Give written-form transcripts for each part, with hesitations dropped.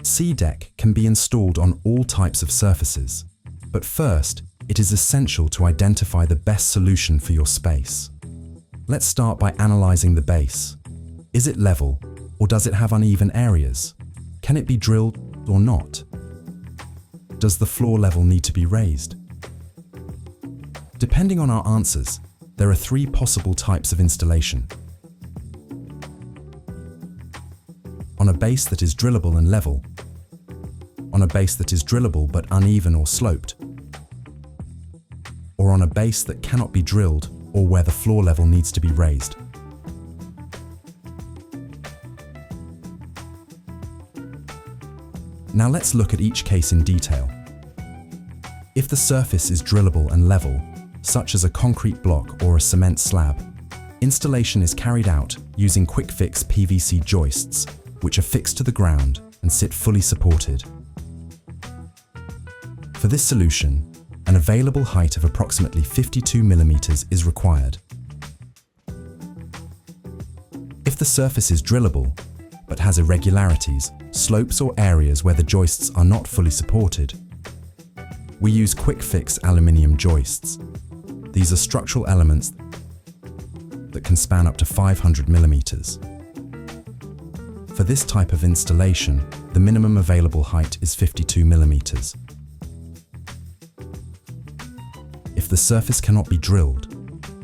CDECK can be installed on all types of surfaces, but first, it is essential to identify the best solution for your space. Let's start by analyzing the base. Is it level, or does it have uneven areas? Can it be drilled or not? Does the floor level need to be raised? Depending on our answers, there are three possible types of installation. On a base that is drillable and level, on a base that is drillable but uneven or sloped, or on a base that cannot be drilled or where the floor level needs to be raised. Now let's look at each case in detail. If the surface is drillable and level, such as a concrete block or a cement slab, installation is carried out using quick-fix PVC joists, which are fixed to the ground and sit fully supported. For this solution, an available height of approximately 52 mm is required. If the surface is drillable, but has irregularities, slopes or areas where the joists are not fully supported, we use quick-fix aluminium joists. These are structural elements that can span up to 500 mm. For this type of installation, the minimum available height is 52 mm. If the surface cannot be drilled,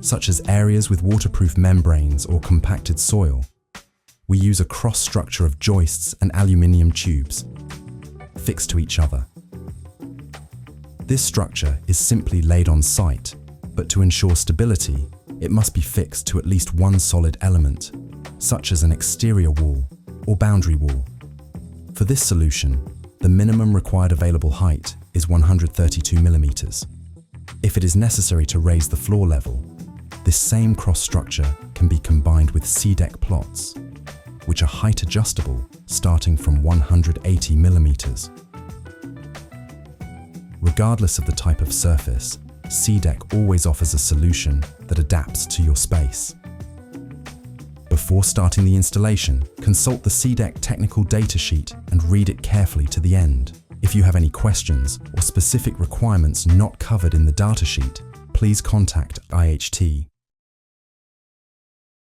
such as areas with waterproof membranes or compacted soil, we use a cross structure of joists and aluminium tubes, fixed to each other. This structure is simply laid on site, but to ensure stability, it must be fixed to at least one solid element, such as an exterior wall or boundary wall. For this solution, the minimum required available height is 132 mm. If it is necessary to raise the floor level, this same cross structure can be combined with CDECK plots, which are height adjustable starting from 180 mm. Regardless of the type of surface, CDECK always offers a solution that adapts to your space. Before starting the installation, consult the CDECK technical data sheet and read it carefully to the end. If you have any questions or specific requirements not covered in the datasheet, please contact IHT.